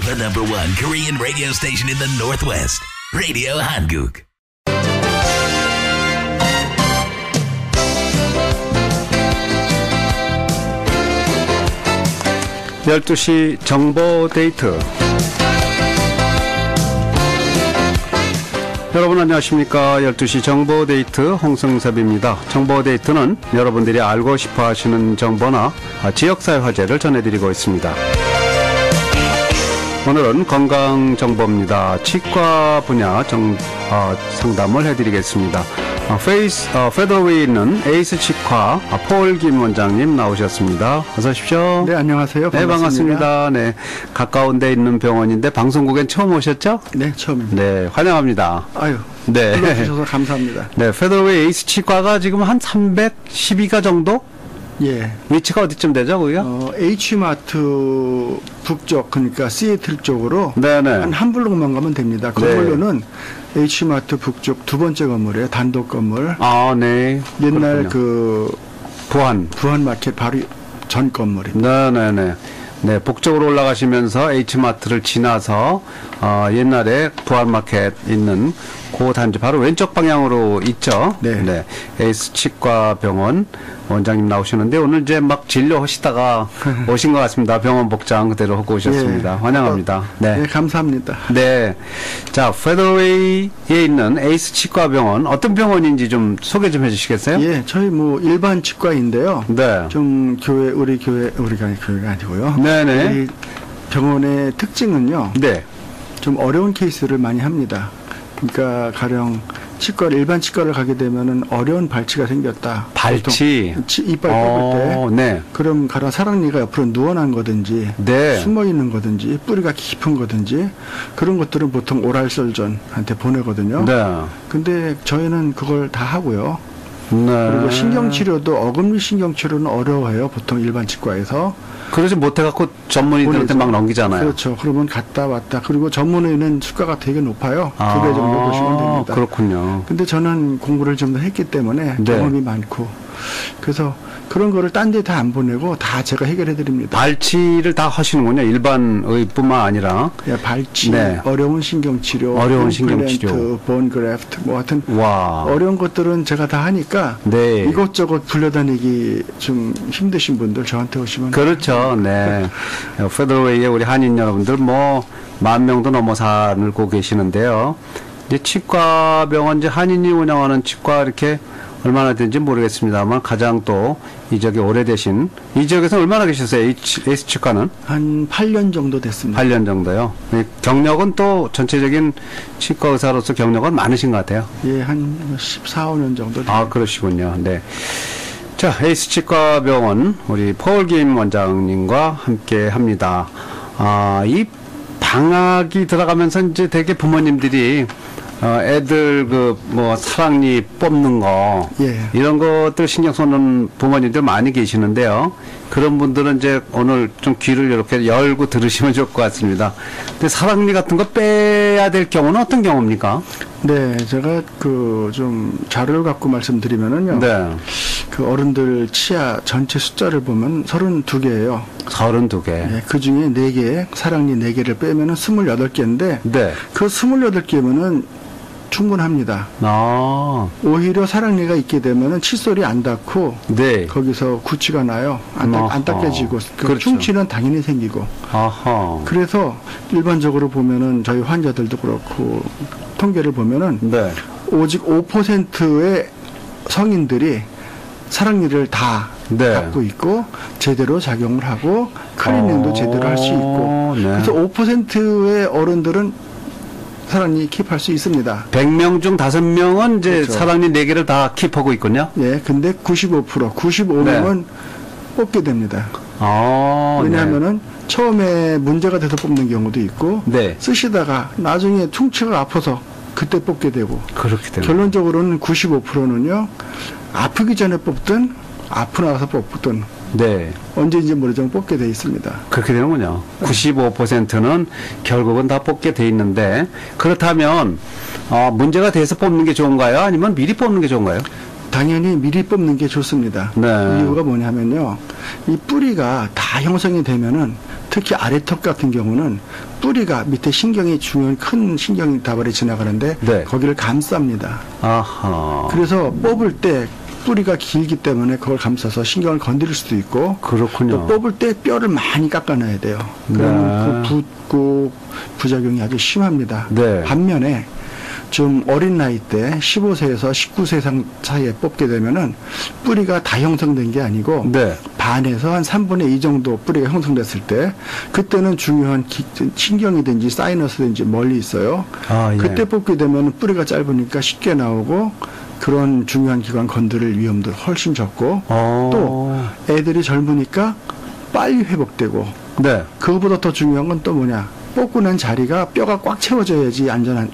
The #1 Korean radio station in the Northwest, Radio Hanguk. (12시) 정보 데이트. 여러분 안녕하십니까. 12시 정보 데이트 홍승섭입니다. 정보 데이트는 여러분들이 알고 싶어 하시는 정보나 지역사회 화제를 전해드리고 있습니다. 오늘은 건강정보입니다. 치과 분야 상담을 해드리겠습니다. 페더웨이에 있는 에이스 치과 폴 김 원장님 나오셨습니다. 어서 오십시오. 네, 안녕하세요. 반갑습니다. 네, 반갑습니다. 네, 가까운 데 있는 병원인데 방송국엔 처음 오셨죠? 네, 처음입니다. 네, 환영합니다. 아유, 네. 불러주셔서 감사합니다. 네, 페더웨이 에이스 치과가 지금 한 312가 정도? 예. 위치가 어디쯤 되죠, 거기가? H마트 북쪽, 그러니까 시애틀 쪽으로 네네. 한 블록만 가면 됩니다. 건물로는 H마트 북쪽 두 번째 건물이에요. 단독 건물. 아, 네. 옛날 그렇군요. 부안마켓 바로 전 건물입니다. 네네네. 네, 북쪽으로 올라가시면서 H마트를 지나서 옛날에 부안마켓 있는 그 단지 바로 왼쪽 방향으로 있죠. 네. 에이스 치과 병원 원장님 나오시는데 오늘 이제 막 진료하시다가 오신 것 같습니다. 병원 복장 그대로 하고 오셨습니다. 예. 환영합니다. 네, 감사합니다. 네. 자, 페더웨이에 있는 에이스 치과 병원 어떤 병원인지 좀 소개 좀 해주시겠어요? 예, 저희 일반 치과인데요. 네. 좀 우리가 교회가 아니고요. 네네. 우리 병원의 특징은요. 네. 좀 어려운 케이스를 많이 합니다. 그러니까 가령 일반 치과를 가게 되면은 어려운 발치가 생겼다. 발치? 이빨 뽑을 때. 네. 그럼 가령 사랑니가 옆으로 누워난 거든지, 네. 숨어 있는 거든지, 뿌리가 깊은 거든지, 그런 것들은 보통 오랄 설전한테 보내거든요. 네. 근데 저희는 그걸 다 하고요. 네. 그리고 신경치료도 어금니 신경치료는 어려워해요. 보통 일반 치과에서. 그러지 못해갖고 전문의들한테 막 넘기잖아요. 그렇죠. 그러면 갔다 왔다. 그리고 전문의는 수가가 되게 높아요. 2배 정도 보시면 됩니다. 그렇군요. 근데 저는 공부를 좀 더 했기 때문에 경험이 많고, 그래서 그런 거를 딴 데 다 안 보내고 다 제가 해결해 드립니다. 발치를 다 하시는군요. 일반의뿐만 아니라. 예, 발치, 네. 어려운 신경치료, 본 그래프트, 하여튼 와. 어려운 것들은 제가 다 하니까 네. 이것저것 불려다니기 좀 힘드신 분들 저한테 오시면 그렇죠. 네. 페더웨이에 우리 한인 여러분들 10,000명도 넘어 살고 계시는데요. 이제 치과 병원 이제 한인이 운영하는 치과 이렇게 얼마나 된지 모르겠습니다만 가장 또 이 지역에 오래되신 이 지역에서 얼마나 계셨어요? 에이스 치과는? 한 8년 정도 됐습니다. 8년 정도요. 경력은 또 전체적인 치과 의사로서 경력은 많으신 것 같아요. 예, 한 14, 15년 정도 됐습니다. 아, 그러시군요. 네. 자, 에이스 치과 병원 우리 폴 김 원장님과 함께 합니다. 이 방학이 들어가면서 이제 되게 부모님들이 애들 사랑니 뽑는 거 이런 것들 신경 쓰는 부모님들 많이 계시는데요. 그런 분들은 이제 오늘 좀 귀를 이렇게 열고 들으시면 좋을 것 같습니다. 근데 사랑니 같은 거 빼야 될 경우는 어떤 경우입니까? 네, 제가 좀 자료를 갖고 말씀드리면은요. 네. 그 어른들 치아 전체 숫자를 보면 32개예요. 32개. 네, 그 중에 4개, 사랑니 4개를 빼면은 28개인데 네. 그 28개면은 충분합니다. 오히려 사랑니가 있게 되면은 칫솔이 안 닿고 네. 거기서 구취가 나요. 안 닦여지고 그렇죠. 충치는 당연히 생기고. 아하. 그래서 일반적으로 보면은 저희 환자들도 그렇고 통계를 보면은 네. 오직 5%의 성인들이 사랑니를 다 갖고 있고 제대로 작용을 하고 클리닝도 제대로 할 수 있고 그래서 5%의 어른들은 사랑니 킵할 수 있습니다. 100명 중 5명은 이제 그렇죠. 사랑니 4개를 다 킵하고 있군요. 예, 근데 95명은 뽑게 됩니다. 왜냐하면은 처음에 문제가 돼서 뽑는 경우도 있고 쓰시다가 나중에 충치가 아파서 그때 뽑게 되고 그렇게 됩니다. 결론적으로는 95%는요 아프기 전에 뽑든 아프고 나서 뽑든 언제인지 모르지만 뽑게 돼 있습니다. 그렇게 되는군요. 95%는 결국은 다 뽑게 돼 있는데 그렇다면 문제가 돼서 뽑는 게 좋은가요? 아니면 미리 뽑는 게 좋은가요? 당연히 미리 뽑는 게 좋습니다. 이유가 뭐냐면요. 이 뿌리가 다 형성이 되면은 특히 아래턱 같은 경우는 뿌리가 밑에 신경이 중요한 큰 신경 다발이 지나가는데 네. 거기를 감쌉니다. 아하. 그래서 뽑을 때 뿌리가 길기 때문에 그걸 감싸서 신경을 건드릴 수도 있고 그렇군요. 또 뽑을 때 뼈를 많이 깎아놔야 돼요. 그러면 네. 그 붓고 부작용이 아주 심합니다. 네. 반면에 좀 어린 나이 때 15세에서 19세 사이에 뽑게 되면은 뿌리가 다 형성된 게 아니고 네. 반에서 한 3분의 2 정도 뿌리가 형성됐을 때 그때는 중요한 신경이든지 사이너스든지 멀리 있어요. 아, 예. 그때 뽑게 되면 뿌리가 짧으니까 쉽게 나오고 그런 중요한 기관 건드릴 위험도 훨씬 적고 또 애들이 젊으니까 빨리 회복되고 네. 그거보다 더 중요한 건 또 뭐냐, 뽑고 난 자리가 뼈가 꽉 채워져야지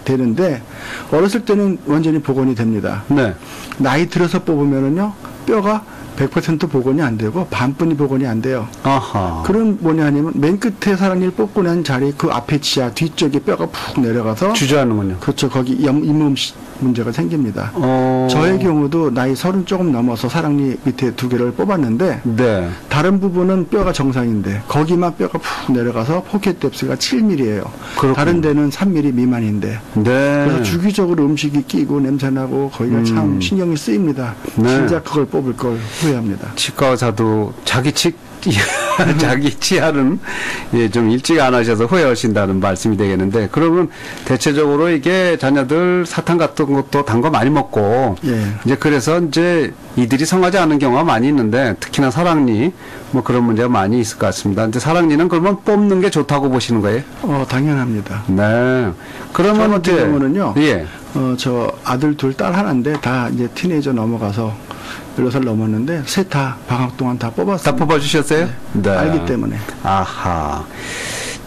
되는데 어렸을 때는 완전히 복원이 됩니다. 네. 나이 들어서 뽑으면은요 뼈가 100% 복원이 안 되고 반뿐이 복원이 안 돼요. 아하. 그럼 뭐냐 하냐면 맨 끝에 사랑니를 뽑고 난 자리 그 앞에 지하 뒤쪽에 뼈가 푹 내려가서 주저하는군요. 그렇죠. 거기 잇몸 문제가 생깁니다. 저의 경우도 나이 30 조금 넘어서 사랑니 밑에 2개를 뽑았는데 네. 다른 부분은 뼈가 정상인데 거기만 뼈가 푹 내려가서 포켓 뎁스가 7mm예요. 그렇군요. 다른 데는 3mm 미만인데. 네. 그래서 주기적으로 음식이 끼고 냄새나고 거기가 참 신경이 쓰입니다. 네. 진짜 그걸 뽑을 걸 후회합니다. 치과 의사도 자기 치아는 예, 좀 일찍 안 하셔서 후회하신다는 말씀이 되겠는데, 그러면 대체적으로 이게 자녀들 사탕 같은 것도 단 거 많이 먹고 예. 이제 그래서 이제 이들이 성하지 않은 경우가 많이 있는데 특히나 사랑니 뭐 그런 문제가 많이 있을 것 같습니다. 근데 사랑니는 그러면 뽑는 게 좋다고 보시는 거예요? 당연합니다. 네. 그러면 저 같은 경우는요. 예. 저 아들 둘 딸 하나인데 다 이제 티네이저 넘어가서 16살 넘었는데 셋 다 방학 동안 다 뽑았습니다. 다 뽑아주셨어요? 네. 알기 때문에. 아하.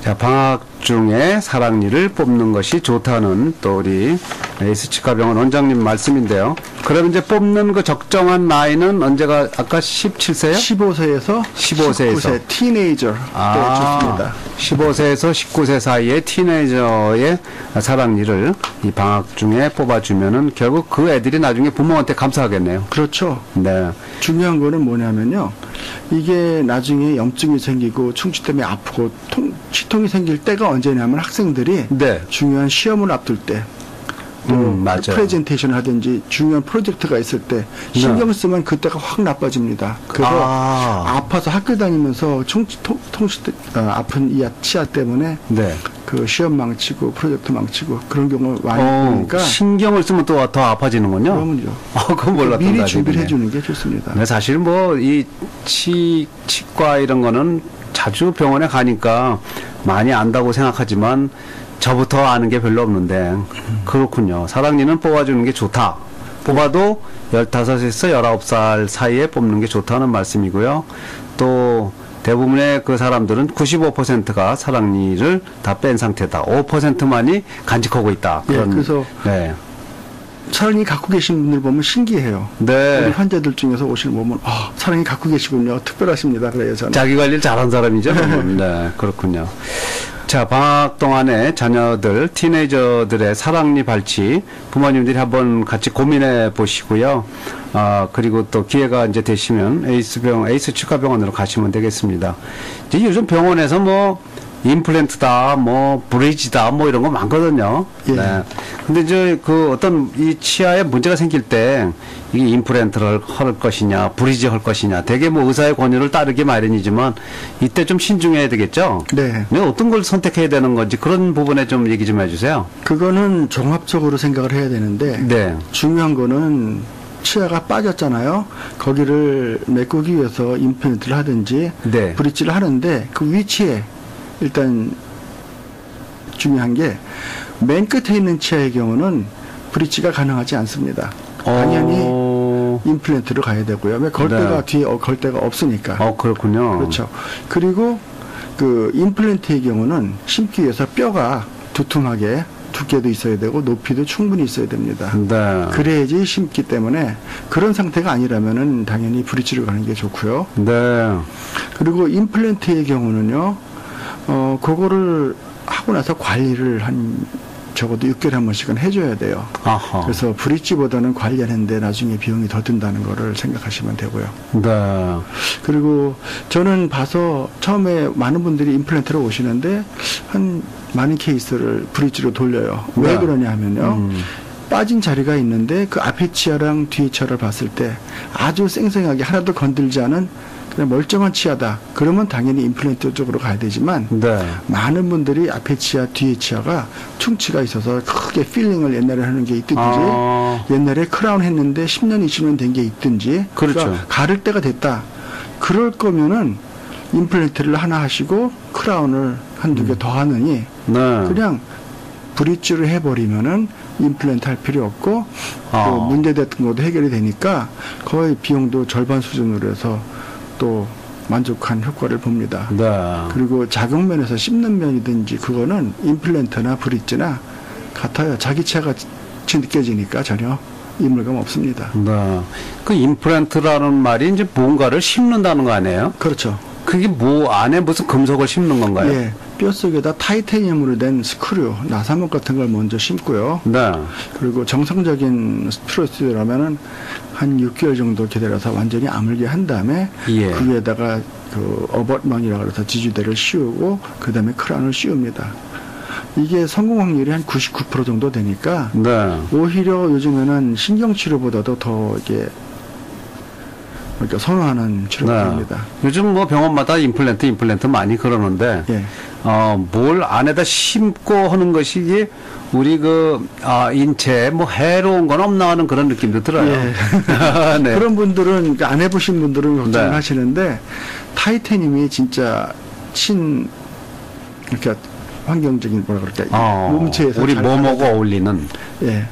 자, 방학 중에 사랑니를 뽑는 것이 좋다는 또 우리 에이스치과병원 원장님 말씀인데요. 그럼 이제 뽑는 그 적정한 나이는 언제가 아까 17세요? 15세에서 19세 티네이저 때 좋습니다. 15세에서 19세 사이에 티네이저의 사랑니를 이 방학 중에 뽑아주면은 결국 그 애들이 나중에 부모한테 감사하겠네요. 그렇죠. 네. 중요한 거는 뭐냐면요. 이게 나중에 염증이 생기고 충치 때문에 아프고 치통이 생길 때가 언제냐면 학생들이 네. 중요한 시험을 앞둘 때 맞아요. 프레젠테이션 하든지 중요한 프로젝트가 있을 때 신경 쓰면 그때가 확 나빠집니다. 그래서 아파서 학교 다니면서 아픈 이 치아 때문에 네. 그 시험 망치고 프로젝트 망치고 그런 경우 많이 보니까 신경을 쓰면 또 더 아파지는군요. 그러면요. 그건 몰랐던 미리 거 준비를 해주는 게 좋습니다. 네, 사실 뭐 이 치과 이런 거는 자주 병원에 가니까 많이 안다고 생각하지만 저부터 아는 게 별로 없는데 그렇군요. 사랑니는 뽑아주는 게 좋다. 뽑아도 15에서 19살 사이에 뽑는 게 좋다는 말씀이고요. 또 대부분의 그 사람들은 95%가 사랑니를 다 뺀 상태다. 5%만이 간직하고 있다. 그런, 그래서 네. 사랑니 갖고 계신 분들 보면 신기해요. 네. 우리 환자들 중에서 오시는 보면 사랑니 갖고 계시군요. 특별하십니다. 그래요. 저는. 자기 관리를 잘한 사람이죠. 네, 그렇군요. 자, 방학 동안에 자녀들, 티네이저들의 사랑니 발치 부모님들이 한번 같이 고민해 보시고요. 그리고 또 기회가 이제 되시면 에이스 치과병원으로 가시면 되겠습니다. 이제 요즘 병원에서 뭐 임플란트다, 뭐 브리지다, 뭐 이런 거 많거든요. 예. 네. 근데 이제 그 어떤 이 치아에 문제가 생길 때 이게 임플란트를 할 것이냐, 브리지 할 것이냐, 대개 뭐 의사의 권유를 따르기 마련이지만 이때 좀 신중해야 되겠죠. 네. 어떤 걸 선택해야 되는 건지 그런 부분에 좀 얘기 좀 해주세요. 그거는 종합적으로 생각을 해야 되는데 네. 중요한 거는 치아가 빠졌잖아요. 거기를 메꾸기 위해서 임플란트를 하든지 네. 브릿지를 하는데 그 위치에 일단 중요한 게 맨 끝에 있는 치아의 경우는 브릿지가 가능하지 않습니다. 당연히 임플란트로 가야 되고요. 왜 걸대가 뒤에 걸대가 없으니까. 그렇군요. 그렇죠. 그리고 그 임플란트의 경우는 심기 위해서 뼈가 두툼하게 두께도 있어야 되고 높이도 충분히 있어야 됩니다. 네. 그래야지 심기 때문에 그런 상태가 아니라면은 당연히 브릿지를 가는 게 좋고요. 네. 그리고 임플란트의 경우는요, 그거를 하고 나서 관리를 한 적어도 6개월에 한 번씩은 해줘야 돼요. 아하. 그래서 브릿지보다는 관리하는데 나중에 비용이 더 든다는 거를 생각하시면 되고요. 네. 그리고 저는 봐서 처음에 많은 분들이 임플란트로 오시는데 한 많은 케이스를 브릿지로 돌려요. 왜 네. 그러냐 하면요. 빠진 자리가 있는데 그 앞에 치아랑 뒤에 치아를 봤을 때 아주 쌩쌩하게 하나도 건들지 않은 그냥 멀쩡한 치아다. 그러면 당연히 임플란트 쪽으로 가야 되지만 네. 많은 분들이 앞에 치아, 뒤에 치아가 충치가 있어서 크게 필링을 옛날에 하는 게 있든지 옛날에 크라운 했는데 10년, 20년 된 게 있든지 그렇죠. 그러니까 가를 때가 됐다. 그럴 거면은 임플란트를 하나 하시고 크라운을 한두 개 더 하느니 네. 그냥 브릿지를 해버리면은 임플란트 할 필요 없고 또 문제됐던 것도 해결이 되니까 거의 비용도 절반 수준으로 해서 또 만족한 효과를 봅니다. 네. 그리고 자극면에서 씹는 면이든지 그거는 임플란트나 브릿지나 같아요. 자기 치아가 느껴지니까 전혀 이물감 없습니다. 네. 그 임플란트라는 말이 이제 뭔가를 심는다는 거 아니에요? 그렇죠. 그게 뭐 안에 무슨 금속을 심는 건가요? 예. 뼈 속에다 타이타늄으로 된 스크류, 나사목 같은 걸 먼저 심고요. 네. 그리고 정상적인 프로세스라면은 한 6개월 정도 기다려서 완전히 아물게 한 다음에 예. 그 위에다가 그 어버트망이라고 해서 지지대를 씌우고 그 다음에 크라운을 씌웁니다. 이게 성공 확률이 한 99% 정도 되니까 네. 오히려 요즘에는 신경치료보다도 더 이게 그러니까 선호하는 치료법입니다. 네. 요즘 뭐 병원마다 임플란트 많이 그러는데, 예. 뭘 안에다 심고 하는 것이 이게 우리 인체에 뭐 해로운 건 없나 하는 그런 느낌도 들어요. 예. 네. 그런 분들은, 그러니까 안 해보신 분들은 걱정을 네. 하시는데, 타이타늄이 진짜 그러니까 환경적인 뭐라 그럴까, 몸체에서 우리 잘 몸하고 살아야 어울리는. 예.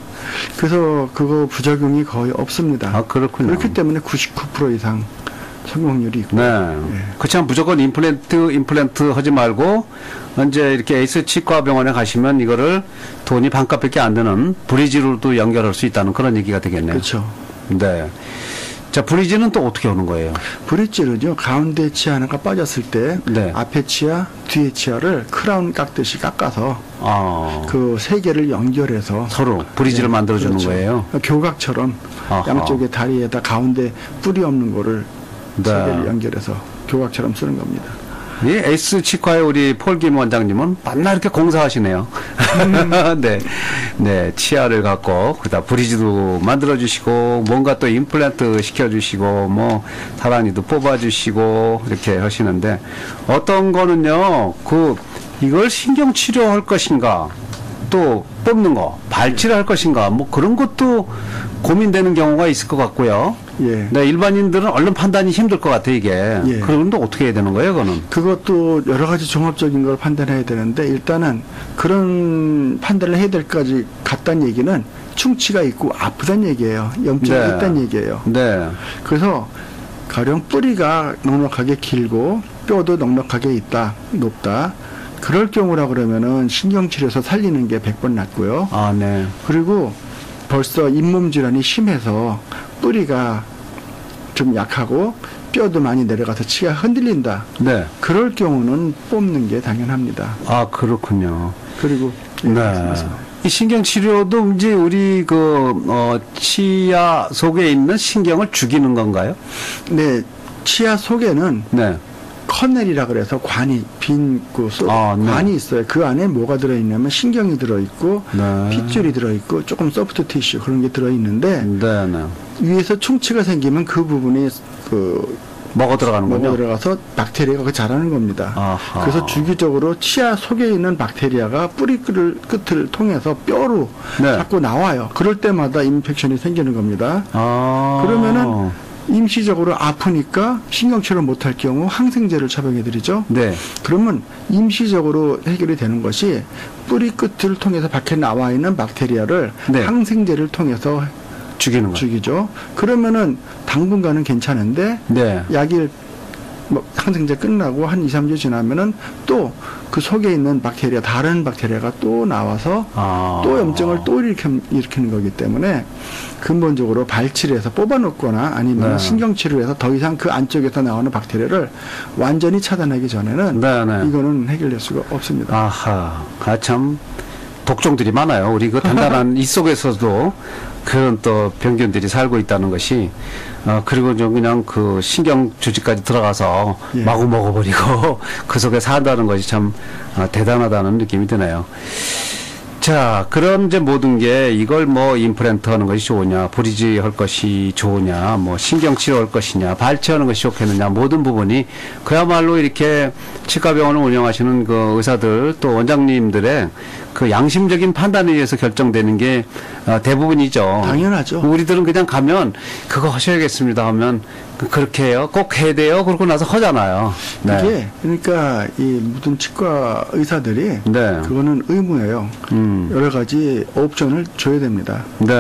그래서 그거 부작용이 거의 없습니다. 아, 그렇군요. 그렇기 때문에 99% 이상 성공률이 있고. 네. 예. 그렇지만 무조건 임플란트 하지 말고, 이제 이렇게 에이스 치과병원에 가시면 이거를 돈이 반값밖에 안 드는 브리지로도 연결할 수 있다는 그런 얘기가 되겠네요. 그렇죠. 네. 자, 브리지는 또 어떻게 하는 거예요? 브릿지는요, 가운데 치아 하나가 빠졌을 때, 네. 앞에 치아, 뒤에 치아를 크라운 깎듯이 깎아서, 그 세 개를 연결해서, 서로 브리지를 만들어주는 그렇죠. 거예요. 교각처럼, 아하. 양쪽에 다리에다 가운데 뿌리 없는 거를 네. 세 개를 연결해서 교각처럼 쓰는 겁니다. 이 에이스 치과의 우리 폴김 원장님은 만날 이렇게 공사하시네요. 네. 네. 치아를 갖고, 그다 브리지도 만들어주시고, 뭔가 또 임플란트 시켜주시고, 뭐, 다란이도 뽑아주시고, 이렇게 하시는데, 어떤 거는요, 이걸 신경치료할 것인가, 또 뽑는 거, 발치를 할 것인가, 뭐 그런 것도 고민되는 경우가 있을 것 같고요. 예. 네, 일반인들은 얼른 판단이 힘들 것 같아, 이게. 예. 그런데 어떻게 해야 되는 거예요, 그거는? 그것도 여러 가지 종합적인 걸 판단해야 되는데, 일단은 그런 판단을 해야 될까지 갔다는 얘기는 충치가 있고 아프다는 얘기예요. 염증이 네. 있다는 얘기예요. 네. 그래서 가령 뿌리가 넉넉하게 길고 뼈도 넉넉하게 있다, 높다. 그럴 경우라 그러면은 신경치료에서 살리는 게 100번 낫고요. 아, 네. 그리고 벌써 잇몸 질환이 심해서 뿌리가 좀 약하고 뼈도 많이 내려가서 치가 흔들린다. 네. 그럴 경우는 뽑는 게 당연합니다. 아, 그렇군요. 그리고 예, 네. 말씀하세요. 이 신경치료도 이제 우리 치아 속에 있는 신경을 죽이는 건가요? 네, 치아 속에는 네. 커넬이라 그래서 관이 네. 관이 있어요. 그 안에 뭐가 들어있냐면 신경이 들어있고 네. 핏줄이 들어있고 조금 소프트 티슈 그런 게 들어있는데 네, 네. 위에서 충치가 생기면 그 부분이 먹어 들어가는군요. 먹어 들어가서 박테리아가 그 자라는 겁니다. 아하. 그래서 주기적으로 치아 속에 있는 박테리아가 뿌리 끝을 통해서 뼈로 네. 자꾸 나와요. 그럴 때마다 인펙션이 생기는 겁니다. 그러면은 임시적으로 아프니까 신경치료를 못할 경우 항생제를 처방해드리죠. 네. 그러면 임시적으로 해결이 되는 것이 뿌리 끝을 통해서 밖에 나와 있는 박테리아를 네. 항생제를 통해서 죽이는 거. 죽이죠. 그러면은 당분간은 괜찮은데 네. 약일 항생제 끝나고 한 2, 3주 지나면은 또 그 속에 있는 박테리아, 다른 박테리아가 또 나와서 또 염증을 또 일으키는 거기 때문에 근본적으로 발치를 해서 뽑아놓거나 아니면 네. 신경치료를 해서 더 이상 그 안쪽에서 나오는 박테리아를 완전히 차단하기 전에는 네, 네. 이거는 해결될 수가 없습니다. 아하. 참 독종들이 많아요. 우리 그 단단한 이 속에서도 그런 또 병균들이 살고 있다는 것이 그리고 좀 그냥 그 신경 주지까지 들어가서 예. 마구 먹어버리고 그 속에 산다는 것이 참 대단하다는 느낌이 드네요. 자, 그런 이제 모든 게 이걸 뭐 임플란트 하는 것이 좋으냐, 브리지 할 것이 좋으냐, 뭐 신경 치료할 것이냐, 발치하는 것이 좋겠느냐, 모든 부분이 그야말로 이렇게 치과병원을 운영하시는 그 의사들 또 원장님들의 그 양심적인 판단에 의해서 결정되는 게 대부분이죠. 당연하죠. 우리들은 그냥 가면 그거 하셔야겠습니다 하면 그렇게 해요. 꼭 해야 돼요. 그러고 나서 하잖아요. 네. 이게 그러니까 이 모든 치과 의사들이 네. 그거는 의무예요. 여러 가지 옵션을 줘야 됩니다. 네.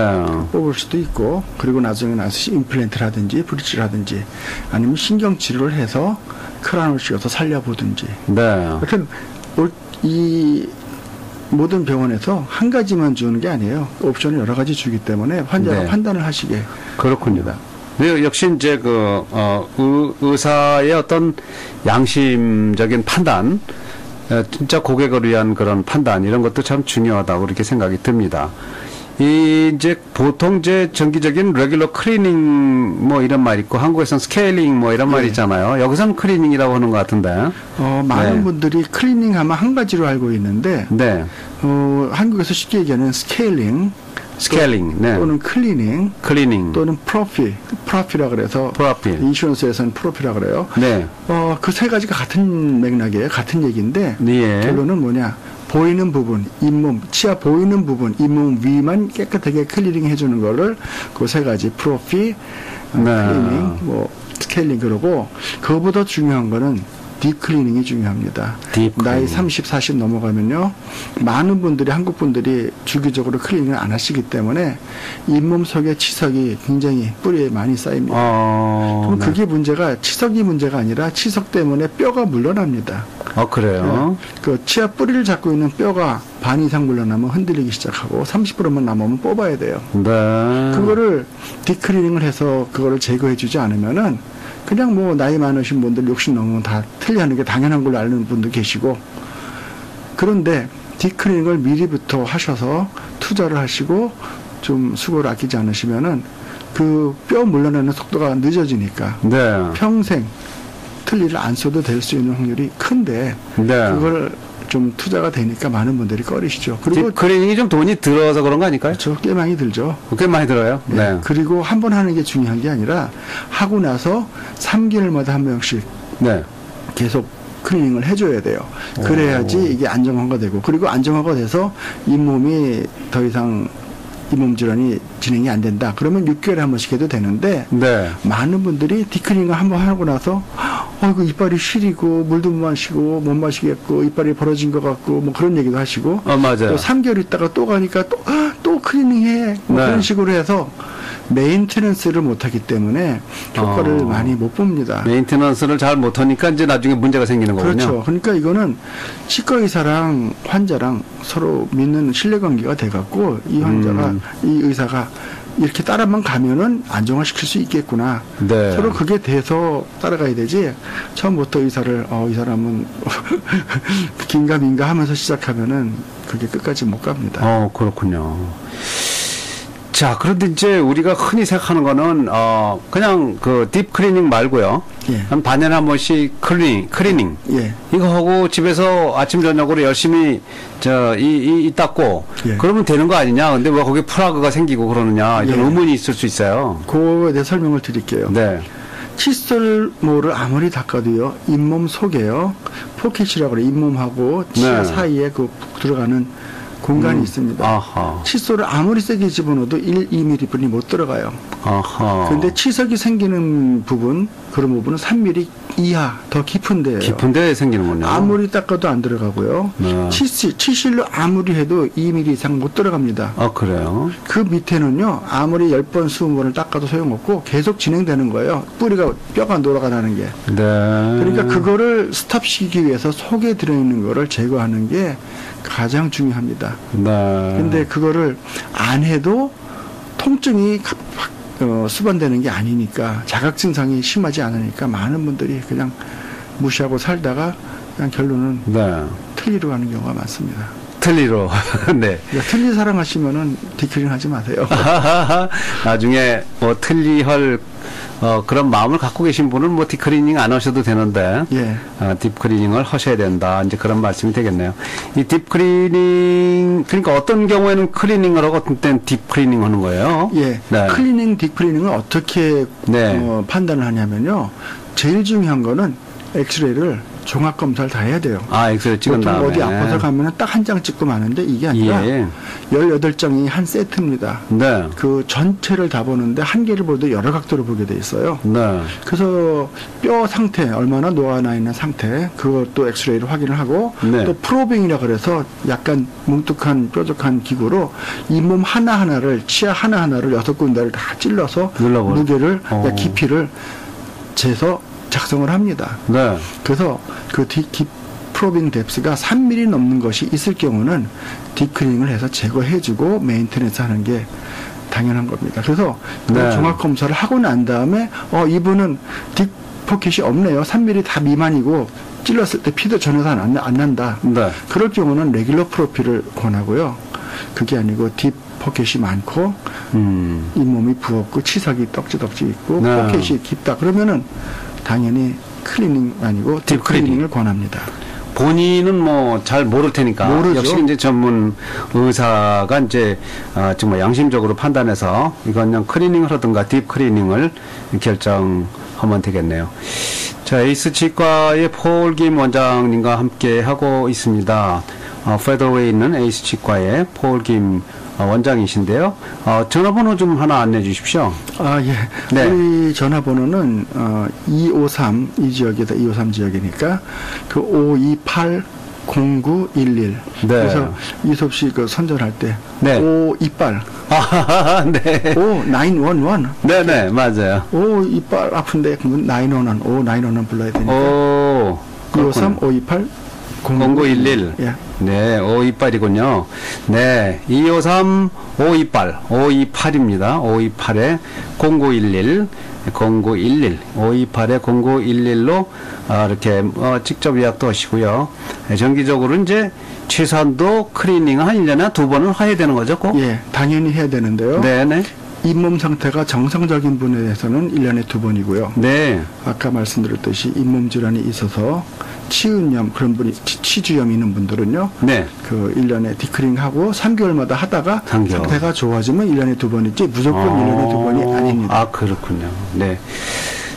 뽑을 수도 있고 그리고 나중에 나서 임플란트라든지 브릿지라든지 아니면 신경 치료를 해서 크라운을 씌워서 살려보든지. 네. 하여튼 이 모든 병원에서 한 가지만 주는 게 아니에요. 옵션을 여러 가지 주기 때문에 환자가 네. 판단을 하시게. 그렇군요. 네, 역시 이제 의사의 어떤 양심적인 판단, 진짜 고객을 위한 그런 판단 이런 것도 참 중요하다고 그렇게 생각이 듭니다. 이제 보통 이제 정기적인 레귤러 클리닝 뭐 이런 말 있고 한국에서는 스케일링 뭐 이런 말 네. 있잖아요. 여기서는 클리닝이라고 하는 것 같은데. 많은 네. 분들이 클리닝 하면 한 가지로 알고 있는데 네. 한국에서 쉽게 얘기하는 스케일링 스케일링, 네. 또는 클리닝 클리닝 또는 프로피라 그래서 프로필. 인슈런스에서는 프로피라 그래요. 네. 그 세 가지가 같은 맥락이에요. 같은 얘기인데 네. 결론은 뭐냐? 보이는 부분, 잇몸, 치아 보이는 부분, 잇몸 위만 깨끗하게 클리닝 해주는 거를 그 세 가지 프로피, 클리닝, 뭐 스케일링 그러고 그거보다 중요한 거는 딥클리닝이 중요합니다. 나이 30, 40 넘어가면요. 많은 분들이 한국 분들이 주기적으로 클리닝을 안 하시기 때문에 잇몸 속에 치석이 굉장히 뿌리에 많이 쌓입니다. 그럼 네. 그게 문제가 치석이 문제가 아니라 치석 때문에 뼈가 물러납니다. 그래요? 그 치아 뿌리를 잡고 있는 뼈가 반 이상 물러나면 흔들리기 시작하고 30%만 남으면 뽑아야 돼요. 네. 그거를 딥클리닝을 해서 그거를 제거해 주지 않으면은 그냥 뭐 나이 많으신 분들 60 넘으면 다 틀리하는 게 당연한 걸로 아는 분도 계시고 그런데 딥클리닝을 미리부터 하셔서 투자를 하시고 좀 수고를 아끼지 않으시면은 그 뼈 물러나는 속도가 늦어지니까 네. 평생 틀니를 안 써도 될 수 있는 확률이 큰데 네. 그걸 좀 투자가 되니까 많은 분들이 꺼리시죠. 그리고 딥클리닝이 좀 돈이 들어서 그런 거 아닐까요? 그렇죠. 꽤 많이 들죠. 꽤 많이 들어요. 네. 네. 그리고 한 번 하는 게 중요한 게 아니라 하고 나서 3개월마다 한 명씩 네. 계속 클리닝을 해줘야 돼요. 그래야지 이게 안정화가 되고 그리고 안정화가 돼서 잇몸이 더 이상 잇몸 질환이 진행이 안 된다. 그러면 6개월에 한 번씩 해도 되는데 네. 많은 분들이 딥클리닝을 한 번 하고 나서 그 이빨이 시리고 물도 못 마시고 못 마시겠고 이빨이 벌어진 것 같고 뭐 그런 얘기도 하시고 맞아요. 또 3개월 있다가 또 가니까 또 클리닝해 뭐 네. 그런 식으로 해서 메인테넌스를 못하기 때문에 효과를 많이 못 봅니다. 메인테넌스를 잘 못하니까 이제 나중에 문제가 생기는 거군요. 그렇죠. 그러니까 이거는 치과 의사랑 환자랑 서로 믿는 신뢰관계가 돼갖고 이 환자가 이 의사가 이렇게 따라만 가면은 안정화시킬 수 있겠구나. 네. 서로 그게 돼서 따라가야 되지. 처음부터 의사를 이 사람은 긴가민가 하면서 시작하면은 그게 끝까지 못 갑니다. 그렇군요. 자, 그런데 이제 우리가 흔히 생각하는 거는 그냥 그 딥 클리닝 말고요. 예. 한 반년에 한 번씩 클리닝. 예. 이거 하고 집에서 아침 저녁으로 열심히 이 닦고 예. 그러면 되는 거 아니냐? 근데 왜 거기 플라그가 생기고 그러느냐? 이런 예. 의문이 있을 수 있어요. 그거에 대해 설명을 드릴게요. 네. 칫솔모를 아무리 닦아도요, 잇몸 속에요, 포켓이라고 그래, 잇몸하고 치아 네. 사이에 그 들어가는 공간이 있습니다. 아하. 칫솔을 아무리 세게 집어넣어도 2mm 분이 못 들어가요. 아하. 그런데 치석이 생기는 부분, 그런 부분은 3mm 이하, 더 깊은 데예요. 깊은 데 생기는군요. 아무리 닦아도 안 들어가고요. 네. 치실로 아무리 해도 2mm 이상 못 들어갑니다. 그래요? 그 밑에는요, 아무리 10번, 20번을 닦아도 소용없고 계속 진행되는 거예요. 뿌리가, 뼈가 돌아가는 게. 네. 그러니까 그거를 스탑시키기 위해서 속에 들어있는 거를 제거하는 게 가장 중요합니다. 네. 근데 그거를 안 해도 통증이 수반되는 게 아니니까 자각 증상이 심하지 않으니까 많은 분들이 그냥 무시하고 살다가 그냥 결론은 네. 틀리러 가는 경우가 많습니다. 틀니로. 네. 틀니 사랑하시면은 딥클린 하지 마세요. 나중에 뭐 틀니할 그런 마음을 갖고 계신 분은 뭐 딥클리닝 안 하셔도 되는데, 예. 딥클리닝을 하셔야 된다. 이제 그런 말씀이 되겠네요. 이 딥클리닝, 그러니까 어떤 경우에는 클리닝을 하고 어떤 때는 딥클리닝 하는 거예요? 예. 네. 클리닝, 딥클리닝을 어떻게 네. 판단을 하냐면요. 제일 중요한 거는 엑스레이를 종합 검사를 다 해야 돼요. 아, 엑스레이 찍은 다음에. 어디 아파서 가면은 딱 한 장 찍고 마는데 이게 아니라 예. 18장이 한 세트입니다. 네. 그 전체를 다 보는데 한 개를 보도 여러 각도로 보게 돼 있어요. 네. 그래서 뼈 상태, 얼마나 녹아나 있는 상태, 그것도 엑스레이를 확인을 하고 네. 또 프로빙이라 그래서 약간 뭉툭한 뾰족한 기구로 잇몸 하나하나를, 치아 하나하나를 6군데를 다 찔러서 눌러버려. 무게를, 깊이를 재서 작성을 합니다. 네. 그래서 그 프로빙 뎁스가 3mm 넘는 것이 있을 경우는 딥클리닝을 해서 제거해주고 메인테넌스 하는 게 당연한 겁니다. 그래서 네. 종합 검사를 하고 난 다음에 이분은 딥 포켓이 없네요. 3mm 다 미만이고 찔렀을 때 피도 전혀 안 난다. 네. 그럴 경우는 레귤러 프로필을 권하고요. 그게 아니고 딥 포켓이 많고 잇몸이 부었고 치석이 떡지떡지 있고 네. 포켓이 깊다. 그러면은 당연히 클리닝 아니고 딥 클리닝을 권합니다. 본인은 뭐 잘 모를 테니까 모르죠. 역시 이제 전문 의사가 이제 정말 양심적으로 판단해서 이건 그냥 클리닝을 하든가 딥 클리닝을 결정하면 되겠네요. 자, 에이스 치과의 폴 김 원장님과 함께 하고 있습니다. 페더웨이에 있는 에이스 치과의 폴 김 원장이신데요. 전화번호 좀 하나 안내해 주십시오. 아, 예. 네. 우리 전화번호는 253, 이 지역이다. 253 지역이니까 그 528-0911. 네. 그래서 이솝 씨 그 선전할 때 네. 5 이빨. 아, 네. 911. 네네, 맞아요. 5 이빨 아픈데 그러면 911, 911 불러야 되니까. 오, 253, 528, 0911. 예. 네, 528이군요. 네, 253, 528, 528입니다. 528에 0911, 0911, 528에 0911로 이렇게 직접 예약도 하시고요. 정기적으로 이제 최소한도 클리닝 한 1년에 2번은 해야 되는 거죠, 꼭? 예, 당연히 해야 되는데요. 네네. 잇몸 상태가 정상적인 분에 대해서는 1년에 2번이고요. 네. 아까 말씀드렸듯이 잇몸 질환이 있어서 치은염 그런 분이 치주염 있는 분들은요. 네. 그 1년에 디클링하고 3개월마다 하다가 3개월. 상태가 좋아지면 1년에 2번이지 무조건 1년에 2번이 아닙니다. 아, 그렇군요. 네.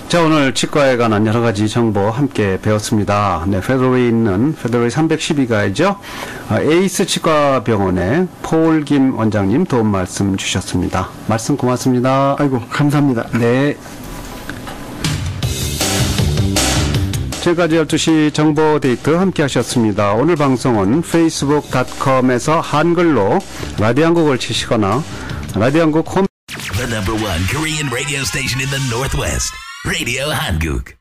자, 오늘 치과에 관한 여러 가지 정보 함께 배웠습니다. 네, 페더웨이에 있는 페더웨이 312가이죠. 에이스 치과병원의 폴 김 원장님 도움 말씀 주셨습니다. 말씀 고맙습니다. 아이고, 감사합니다. 네. 지금까지 12시 정보 데이트 함께 하셨습니다. 오늘 방송은 facebook.com에서 한글로 라디오 한국을 치시거나 라디오 한국 홈 The #1 Korean radio station in the Northwest. Radio Hanguk.